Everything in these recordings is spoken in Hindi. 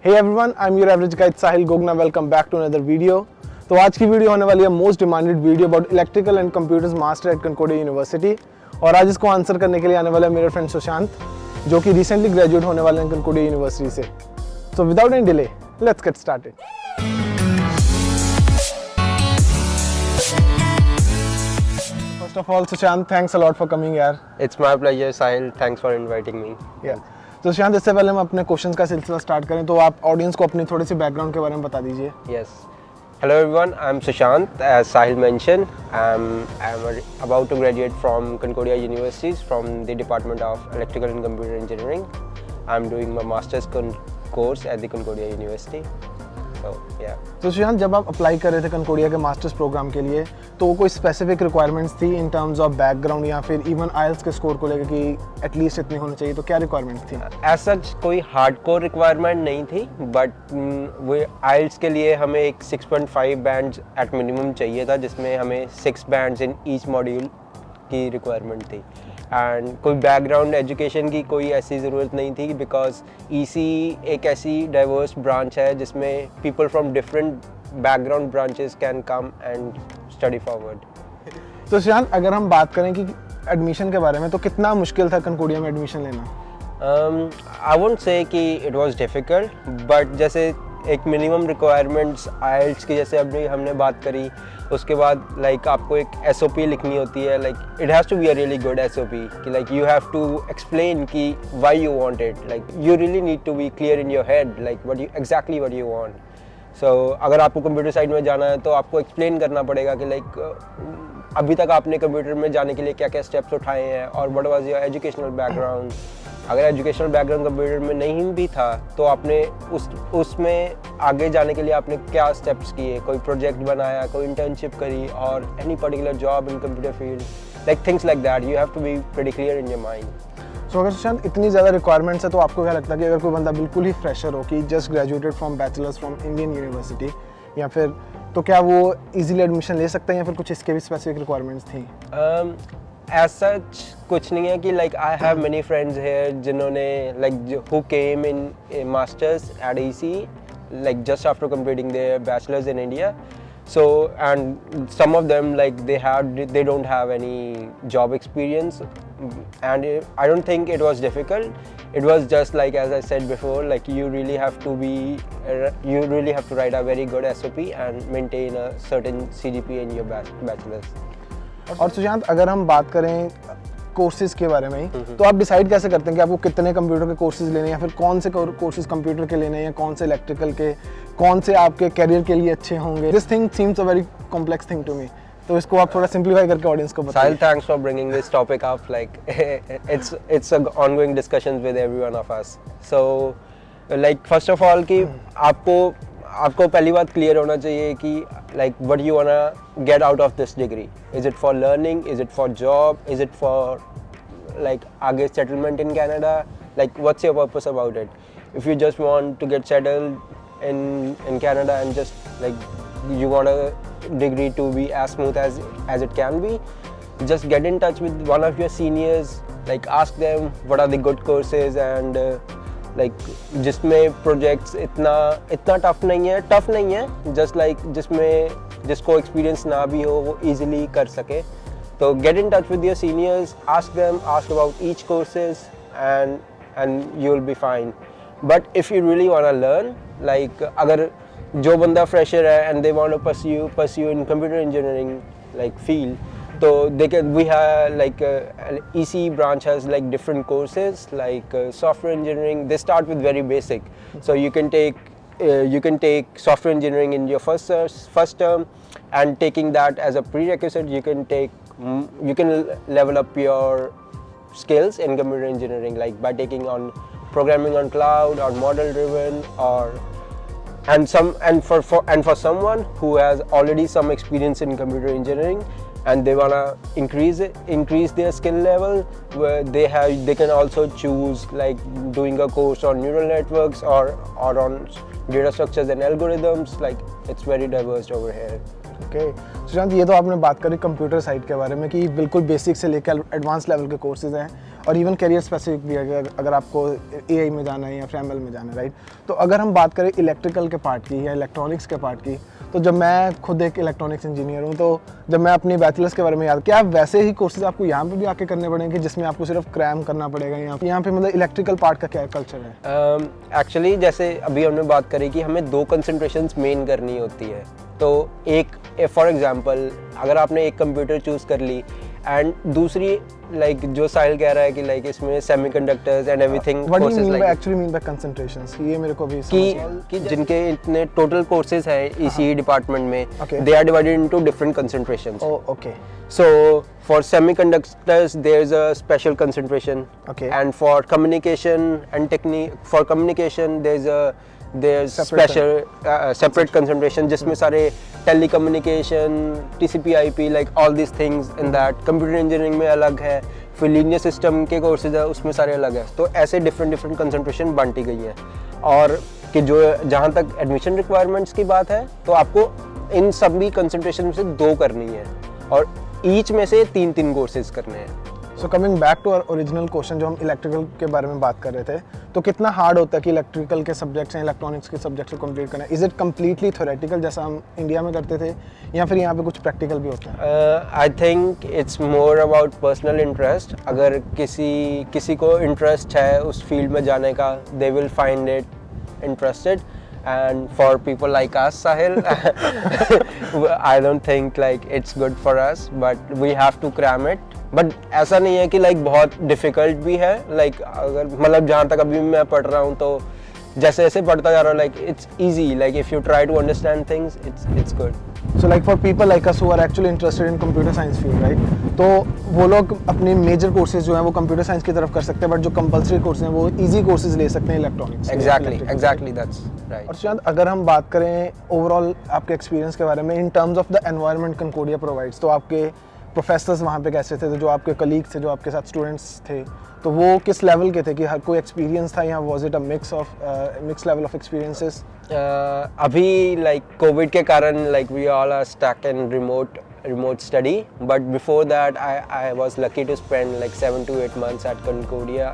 Hey everyone, I'm your average guide Sahil Gogna. Welcome back to another video. तो आज की वीडियो होने वाली है most demanded video about electrical and computers master at Concordia university. और आज इसको आंसर करने के लिए आने वाला है मेरे फ्रेंड सुशांत, जो कि रिसेंटली ग्रेजुएट होने वाले हैं कंकोडिया यूनिवर्सिटी से। So without any delay let's get started. First of all, Sushant, thanks a lot for coming here. It's my pleasure, Sahil. Thanks for inviting me. Yeah. तो सुशांत, इससे पहले हम अपने क्वेश्चंस का सिलसिला स्टार्ट करें तो आप ऑडियंस को अपनी थोड़ी सी बैकग्राउंड के बारे में बता दीजिए। Yes. Hello everyone, I'm Sushant. As Sahil mentioned, I'm about to graduate from Concordia University from the Department of Electrical and Computer Engineering. I'm doing my master's course at the Concordia University. So, yeah. तो सुशांत, जब आप अप्लाई कर रहे थे कंकोडिया के मास्टर्स प्रोग्राम के लिए तो कोई स्पेसिफिक रिक्वायरमेंट्स थी इन टर्म्स ऑफ बैकग्राउंड या फिर इवन आइल्स के स्कोर को लेकर कि एटलीस्ट इतनी होनी चाहिए, तो क्या रिक्वायरमेंट्स थी? एज सच कोई हार्डकोर रिक्वायरमेंट नहीं थी, बट वो आइल्स के लिए हमें एक 6.5 बैंड्स एट मिनिमम चाहिए था, जिसमें हमें 6 बैंड्स इन ईच मॉड्यूल की रिक्वायरमेंट थी। एंड कोई बैकग्राउंड एजुकेशन की कोई ऐसी ज़रूरत नहीं थी, बिकॉज ईसी एक ऐसी डाइवर्स ब्रांच है जिसमें people from different background branches can come and study forward. तो सुशांत, अगर हम बात करें कि एडमिशन के बारे में, तो कितना मुश्किल था कंकोडिया में एडमिशन लेना? आई वोंट से कि इट वाज डिफ़िकल्ट, बट जैसे एक मिनिमम रिक्वायरमेंट्स आइल्स की जैसे अभी हमने बात करी, उसके बाद लाइक आपको एक एसओपी लिखनी होती है। Like it has to be a really good SOP कि like you have to explain कि why you want it, like you really need to be clear in your head like what you exactly what you want. So अगर आपको कंप्यूटर साइड में जाना है तो आपको एक्सप्लेन करना पड़ेगा कि लाइक अभी तक आपने कंप्यूटर में जाने के लिए क्या क्या स्टेप्स उठाए हैं और what was your educational background. अगर एजुकेशनल बैकग्राउंड कंप्यूटर में नहीं भी था तो आपने उसमें आगे जाने के लिए आपने क्या स्टेप्स किए, कोई प्रोजेक्ट बनाया, कोई इंटर्नशिप करी, और any particular job in computer field, like things like that you have to be pretty clear in your mind. So अगर सुशांत इतनी ज़्यादा रिक्वायरमेंट्स है तो आपको क्या लगता है कि अगर कोई बंदा बिल्कुल ही फ्रेशर हो कि just graduated from bachelors from Indian university या फिर, तो क्या वो इजीली एडमिशन ले सकते हैं या फिर कुछ इसके भी स्पेसिफिक रिक्वायरमेंट्स थी? एज सच कुछ नहीं है कि like I have many friends here जिन्होंने like who came in masters at EC like just after completing their bachelors in India. So and some of them like they don't have any job experience, and I don't think it was difficult. It was just like as I said before, like you really have to write a very good SOP and maintain a certain CGPA in your bachelor's. और सुशांत, अगर हम बात करें कोर्सेज के बारे में ही, तो आप डिसाइड कैसे करते हैं कि आपको कितने कंप्यूटर के कोर्सेज लेने हैं या फिर कौन से कोर्सेज कंप्यूटर के लेने हैं या कौन से इलेक्ट्रिकल के, कौन से आपके करियर के लिए अच्छे होंगे? This thing seems a very complex thing to me, तो इसको आप थोड़ा सिंपलीफाई करके ऑडियंस को बताइए। Sahil, thanks for bringing this topic up. Like it's a ongoing discussions with every one of us. So like first of all कि आपको पहली बात क्लियर होना चाहिए कि like what you wanna get out of this degree. Is it for learning, is it for job, is it for like आगे settlement in Canada, like what's your purpose about it? If you just want to get settled in Canada and just like you want a degree to be as smooth as it can be, just get in touch with one of your seniors, like ask them what are the good courses and like जिसमें प्रोजेक्ट्स इतना टफ नहीं है, जस्ट लाइक जिसको एक्सपीरियंस ना भी हो वो इजीली कर सके। तो get in touch with your seniors, ask about each courses and you will be fine. But if you really want to learn, like अगर जो बंदा फ्रेशर है and they want to pursue in computer engineering like field, so we have like EC branch has like different courses like software engineering. They start with very basic, so you can take software engineering in your first term, and taking that as a prerequisite you can level up your skills in computer engineering, like by taking on programming on cloud or model driven, and for someone who has already some experience in computer engineering and they wanna increase their skill level, where they can also choose like doing a course on neural networks or on data structures and algorithms. Like it's very diverse over here. Okay Sushant, ये तो आपने बात करी कंप्यूटर साइड के बारे में कि बिल्कुल बेसिक से लेकर एडवांस लेवल के कोर्सेज हैं, और इवन करियर स्पेसिफिक भी है कि अगर आपको एआई में जाना है या फिर एमएल में जाना है, राइट। तो अगर हम बात करें इलेक्ट्रिकल के पार्ट की या इलेक्ट्रॉनिक्स के पार्ट की, तो जब मैं खुद एक इलेक्ट्रॉनिक्स इंजीनियर हूँ, तो जब मैं अपनी बैचलर्स के बारे में याद, क्या वैसे ही कोर्सेज आपको यहाँ पे भी आके करने पड़ेंगे जिसमें आपको सिर्फ क्रैम करना पड़ेगा? यहाँ पे मतलब इलेक्ट्रिकल पार्ट का क्या कल्चर है? एक्चुअली जैसे अभी हमने बात करी कि हमें 2 कंसंट्रेशंस मेन करनी होती है। तो एक फॉर एग्जांपल अगर आपने एक कंप्यूटर चूज़ कर ली एंड दूसरी लाइक जो साहिल कह रहा है कि लाइक इसमें semiconductors and everything courses like actually mean by concentrations, ये मेरे को भी कि जिनके इतने टोटल कोर्सेज है ईसीई डिपार्टमेंट में, they are divided into different concentrations. Okay. So for semiconductors there's a special concentration, and for communication and there's special separate concentration जिसमें सारे telecommunication, TCP/IP like all these things in that. Computer engineering में अलग है, फिर linear system के courses है उसमें सारे अलग है। तो ऐसे different concentration बांटी गई है। और कि जो जहाँ तक admission requirements की बात है, तो आपको इन सभी concentration में से 2 करनी है और ईच में से 3 कोर्सेज करने हैं। So coming back to our original question, जो हम इलेक्ट्रिकल के बारे में बात कर रहे थे, तो कितना हार्ड होता है कि इलेक्ट्रिकल के सब्जेक्ट्स हैं, इलेक्ट्रॉनिक्स के सब्जेक्ट्स को कंप्लीट करना? इज इट कम्प्लीटली थ्योरेटिकल जैसा हम इंडिया में करते थे, या फिर यहाँ पे कुछ प्रैक्टिकल भी होता है? I think it's more about personal interest. अगर किसी को इंटरेस्ट है उस फील्ड में जाने का, they will find it interested. And for people like us, Sahil, I don't think like it's good for us, but we have to cram it. But ऐसा नहीं है कि like बहुत difficult भी है, like अगर मतलब जहाँ तक अभी मैं पढ़ रहा हूँ तो जैसे जैसे पढ़ता जा रहा हूँ, like it's easy, like if you try to understand things, it's good. So like for people like us who are actually interested in computer science field, right? तो वो लोग अपने मेजर कोर्सेज जो हैं वो कंप्यूटर साइंस की तरफ कर सकते हैं, बट जो कंपल्सरी कोर्सेज हैं वो इजी कोर्सेज ले सकते हैं इलेक्ट्रॉनिक्स। Exactly, that's right. और सुशांत, अगर हम बात करें ओवरऑल आपके एक्सपीरियंस के बारे में in terms of the environment Concordia provides, तो आपके प्रोफेसर्स वहाँ पे कैसे थे? तो जो आपके कलीग्स थे, जो आपके साथ स्टूडेंट्स थे, तो वो किस लेवल के थे? कि हर कोई एक्सपीरियंस था या was it a mix level of experiences? अभी लाइक कोविड के कारण like we all are stuck in remote study, but before that I was lucky to spend like 7 to 8 months at Concordia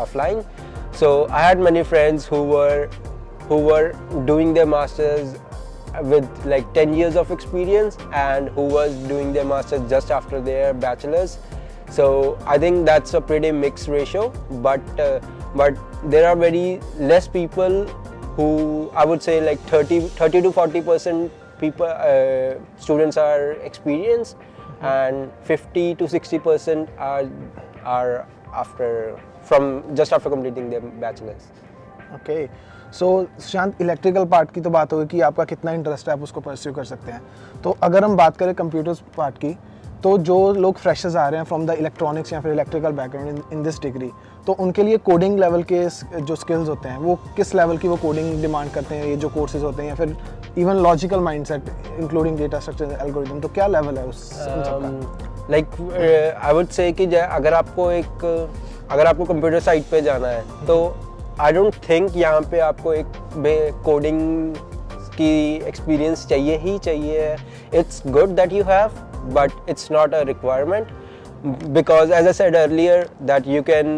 offline. So I had many friends who were doing their masters with like 10 years of experience and who was doing their masters just after their bachelors. So I think that's a pretty mixed ratio, but there are very less people who, I would say like 30 to 40% people students are experienced, and 50 to 60% are just after completing their bachelors. Okay. So Sushant, electrical part की तो बात होगी कि आपका कितना इंटरेस्ट है, आप उसको परस्यू कर सकते हैं। तो अगर हम बात करें कंप्यूटर्स पार्ट की, तो जो लोग फ्रेशर्स आ रहे हैं फ्रॉम द इलेक्ट्रॉनिक्स या फिर electrical background in this degree, तो उनके लिए कोडिंग लेवल के जो स्किल्स होते हैं वो किस लेवल की वो कोडिंग डिमांड करते हैं, ये जो कोर्सेज होते हैं, या फिर even logical mindset including data structure algorithm, तो क्या लेवल है उस सबका? लाइक आई वुड से कि अगर आपको कंप्यूटर साइट पे जाना है, तो आई डोंट थिंक यहाँ पे आपको एक कोडिंग की एक्सपीरियंस चाहिए ही चाहिए। It's good that you have, but it's not a requirement, because as I said earlier that you can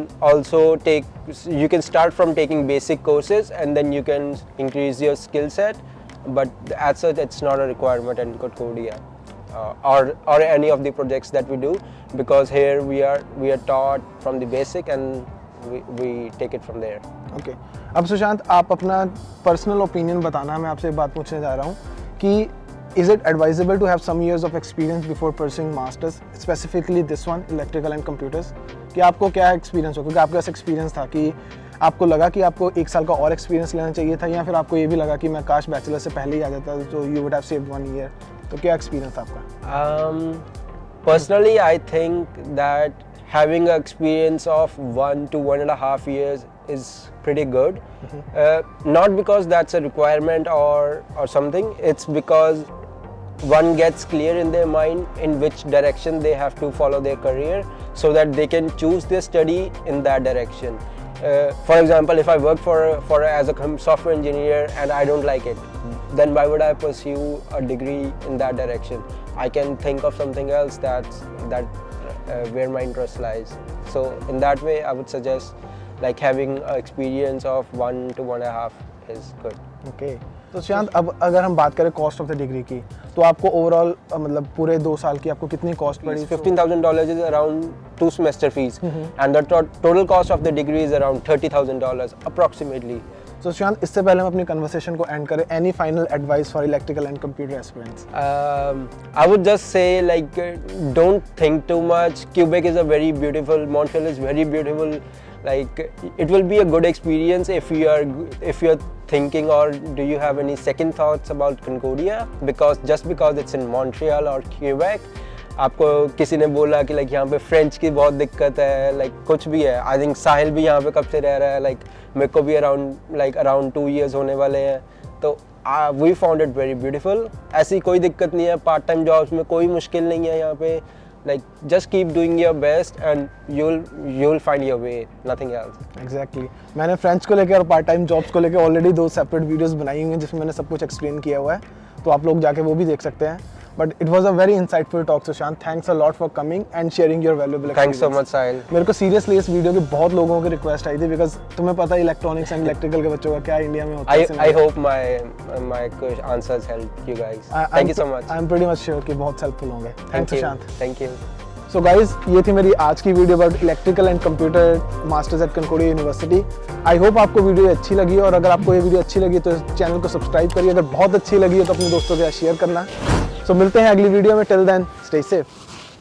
start from taking basic courses and then you can increase your skill set, but as such it's not a requirement in Concordia or any of the projects that we do, because here we are taught from the basic and we take it from there. Okay. अब सुशांत, आप अपना पर्सनल ओपिनियन बताना। मैं आपसे एक बात पूछने जा रहा हूँ कि is it advisable to have some years of experience before pursuing masters, specifically this one, electrical and computers? कि आपको क्या एक्सपीरियंस हो, क्योंकि आपके पास एक्सपीरियंस था, कि आपको लगा कि आपको 1 साल का और एक्सपीरियंस लेना चाहिए था, या फिर आपको ये भी लगा कि मैं काश बैचलर से पहले ही आ जाता तो you would have saved 1 year? तो क्या एक्सपीरियंस था आपका? Personally, I think that having an experience of 1 to 1.5 years is pretty good. Not because that's a requirement or something. It's because one gets clear in their mind in which direction they have to follow their career, so that they can choose their study in that direction. For example, if I work as a software engineer and I don't like it, then why would I pursue a degree in that direction? I can think of something else that where my interest lies. So in that way, I would suggest like having an experience of 1 to 1.5 is good. Okay तो सुशांत, अब अगर हम बात करें कॉस्ट ऑफ द डिग्री की, तो आपको ओवरऑल मतलब पूरे 2 साल की आपको कितनी कॉस्ट पड़ी? $15,000 is around 2 semester fees, and the total cost of the degree is around $30,000 approximately. So Sushant, इससे पहले हम अपनी कन्वर्सेशन को एंड करें, any final advice for electrical and computer aspirants? I would just say like don't think too much. Quebec is a very beautiful, Montreal is very beautiful. Like it will be a good experience if you're thinking, or do you have any second thoughts about Concordia? Because it's in Montreal or Quebec, आपको किसी ने बोला कि लाइक यहाँ पे फ्रेंच की बहुत दिक्कत है, लाइक कुछ भी है, आई थिंक साहिल भी यहाँ पे कब से रह रहा है, लाइक मेरे को भी अराउंड 2 years होने वाले हैं, तो we found it very beautiful. ऐसी कोई दिक्कत नहीं है, पार्ट टाइम जॉब्स में कोई मुश्किल नहीं है यहाँ पे. Like just keep doing your best and you'll find your way, nothing else. Exactly. मैंने फ्रेंच को लेकर और पार्ट टाइम जॉब्स को लेकर ऑलरेडी 2 सेपरेट वीडियोस बनाई हुई हैं जिसमें मैंने सब कुछ एक्सप्लेन किया हुआ है, तो आप लोग जाके वो भी देख सकते हैं. But it was a very insightful talk Sushant. Thanks a lot for coming and sharing your valuable experience. Thanks so much Sahil. मेरे को सीरियसली इस वीडियो की बहुत लोगों की रिक्वेस्ट आई थी, बिकॉज तुम्हें पता है इलेक्ट्रॉनिक्स एंड इलेक्ट्रिकल के बच्चों का क्या इंडिया में होता है. I hope my answers help you guys. Thank you so much. I am pretty much sure कि बहुत हेल्पफुल होंगे. Thanks Sushant. Thank you. So guys, ये थी मेरी आज की video about electrical and computer masters at Concordia university. I hope आपको वीडियो अच्छी लगी, और अगर आपको ये वीडियो अच्छी लगी तो चैनल को सब्सक्राइब करिए. अगर बहुत अच्छी लगी है तो अपने दोस्तों के साथ शेयर करना. सो मिलते हैं अगली वीडियो में. Till then stay safe.